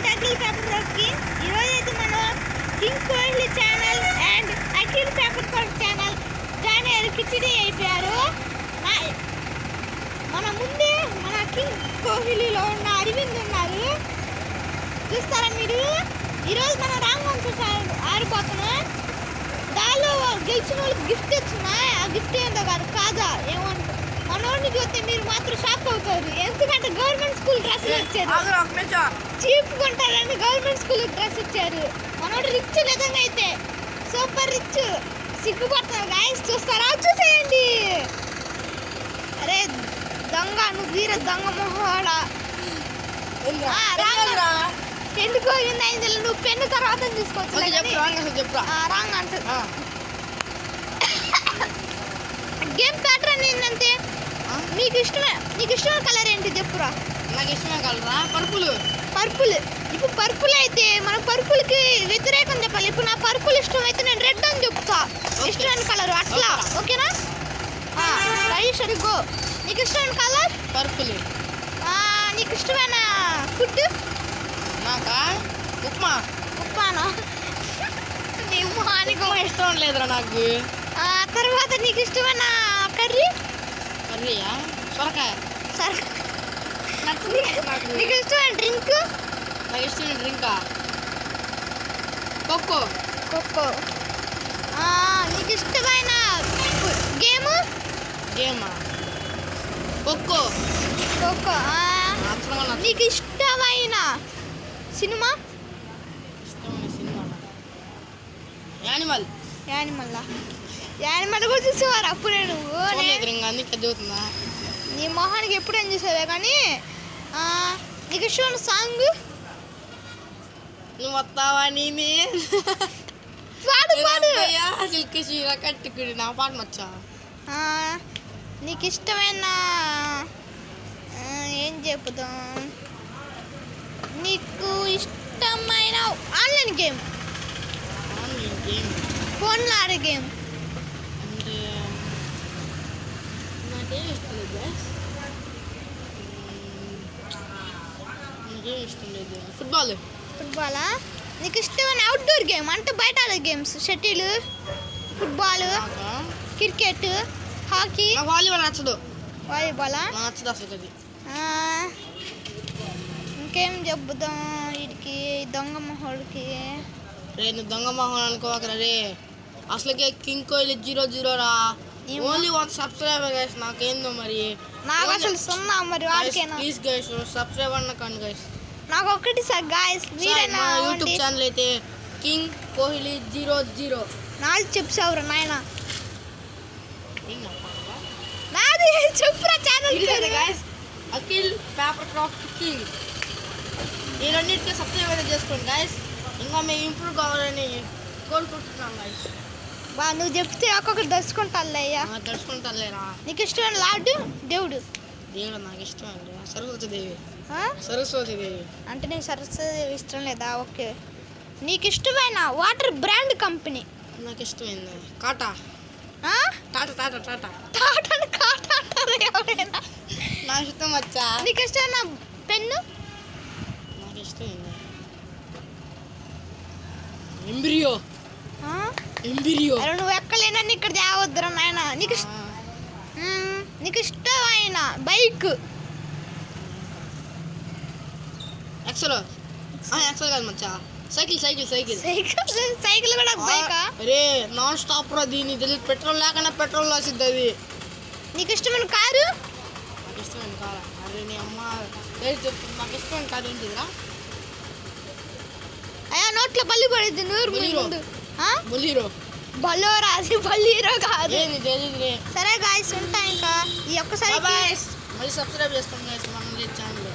To Akhil paper వర్క్కి. ఈరోజు అయితే మనం king Kohli channel and Akhil paper work channel join అయ్యారు, కిచిడి అయిపోయారు. మన ముందే మన కింగ్ కోహ్లీలో ఉన్న అరవింద్ ఉన్నారు, చూస్తారా మీరు. ఈరోజు మనం రాంగ్ ఆడిపోతున్నాం. దానిలో గెలిచిన వాళ్ళకి గిఫ్ట్ ఇచ్చున్నా, ఆ గిఫ్ట్ ఏంటో కాదు కాదా ఏమంటారు. మనోడిని చూస్తే మీరు మాత్రం షాక్ అవుతారు, ఎందుకంటే గవర్నమెంట్ స్కూల్ డ్రెస్సులు ఇచ్చారు. చీప్ కొంటారని గవర్నమెంట్ స్కూల్ డ్రెస్ ఇచ్చారు. మనోడు రిచ్ నిజంగా అయితే సూపర్ రిచ్. సిగ్గుపడుతున్నారు గాయస్, చూస్తారా? చూసేయండి. అరే దొంగ, నువ్వు వీర దొంగ మొహోడా. ఎందుకు అయింది, నువ్వు పెన్ను తర్వాత తీసుకోవచ్చు. రాంగ్ అంటారు. గేమ్ ప్యాటర్న్ ఏంటంటే నీకు ఇష్టమైన కలర్ ఏంటి చెప్పురా. నాకు ఇష్టమైన కలరా పర్పుల్. ఇప్పుడు పర్పుల్ అయితే మనం పర్పుల్కి వ్యతిరేకం చెప్పాలి. ఇప్పుడు నా పర్పుల్ ఇష్టం అయితే నేను రెడ్ అని చెప్తా, ఇష్టమైన కలర్ అట్లా. ఓకేనా? గో. నీకు ఇష్టమైన కలర్ పర్పుల్. నీకు ఇష్టమైన ఫుడ్? నాకా ఉప్మానా. నీ ఉప్మానికి ఇష్టం లేదురా నాకు. తర్వాత నీకు ఇష్టమైన కర్రీయా? సొరకాయ. నీకు ఇష్టమైన డ్రింక్? నాకు ఇష్టమైన డ్రింకా కోకో. నీకు ఇష్టమైన గేమా? కోకో. నీకు ఇష్టమైన సినిమా? యానిమల్ కూడా చూసేవారు అప్పుడే నువ్వు. నీ మొహానికి ఎప్పుడు ఏం చూసావే కానీ. నీకు ఇష్టమైన సాంగ్? నువ్వు వస్తావా నేనే కట్టుకుని నా పాట నచ్చా. నీకు ఇష్టమైన ఏం చెప్పుదాం, నీకు ఇష్టమైన ఆన్లైన్ గేమ్, ఫోన్లో ఆడే గేమ్ అంటే నాకేం ఇష్టం లేదు. నాకేం ఇష్టం లేదు. ఫుట్బాలా? నీకు ఇష్టమైన అవుట్డోర్ గేమ్ అంటే బయట ఆడే games? Shuttle, football, cricket, hockey. Volleyball నచ్చదు. వాలీబాలా? నచ్చదు అసలు. ఇంకేం చెప్పుదాం వీడికి, దొంగ మొహోడికి. రే నువ్వు దొంగ మొహం అనుకోకరా రే, అసలుకే కింగ్ కోహ్లీ 0-0 రా. Only 1 subscriber guys. నాకేందో మరి, నాకు అసలు 0 మరి. వాడికేనా? ప్లీజ్ గైస్ సబ్స్క్రైబ్ అన్నకండి గైస్. నాకు ఒకటి సార్ గైస్, మీరైనా యూట్యూబ్ ఛానల్ అయితే కింగ్ కోహ్లీ 0-0. నాది చెప్పావురా నాయన, నాది చెప్పురా ఛానల్ పేరు guys. Akhil Paper Craft King. ఈ రెండింటికి సబ్స్క్రైబ్ చేసుకోండి గైస్. ఇంకా మేము ఇంప్రూవ్ కావాలని కోరుకుంటున్నాం గైస్. నువ్వు చెప్తే ఒక్కొక్కటి దర్చుకుంటాలేయ్యా. దర్చుకుంటాలేరా. నీకు ఇష్టమైన లార్డు దేవుడు? నాకు ఇష్టం సరస్వతి దేవి. అంటే నీకు సరస్వతి దేవి ఇష్టం లేదా? ఓకే. నీకు ఇష్టమైన వాటర్ బ్రాండ్ కంపెనీ? నాకు ఇష్టమైంది టాటా. నాకు ఇష్టం వచ్చా. నీకు ఇష్టమైన పెన్ను? నాకు ఇష్టమైంది ఎంబ్రియో. నువ్వు ఎక్కలేనని ఇక్కడ తేవద్దురా నాయన. నీకు ఇష్టమైన బైక్? ఎక్సెల్ కాదు మచ్చా, సైకిల్ కూడా బైకా? అరే నాన్ స్టాప్ రా. దీన్ని తెలియదు, పెట్రోల్ లేకుండా పెట్రోల్ రాసిద్ది అది. నీకు ఇష్టమైన కారు? నాకు ఇష్టమైన కారా? అరే నీ అమ్మ చెప్తుంది. నాకు ఇష్టమైన కారు ఏంటిదిరా? అయ్యా నోట్లో బల్లి పడింది. బొలోరా, అది బల్లీరో కాదు. సరే గాయస్ ఉంటా ఇంకా. ఈ ఒక్కసారి మళ్ళీ సబ్స్క్రైబ్ చేసుకోండి మన ఛానల్.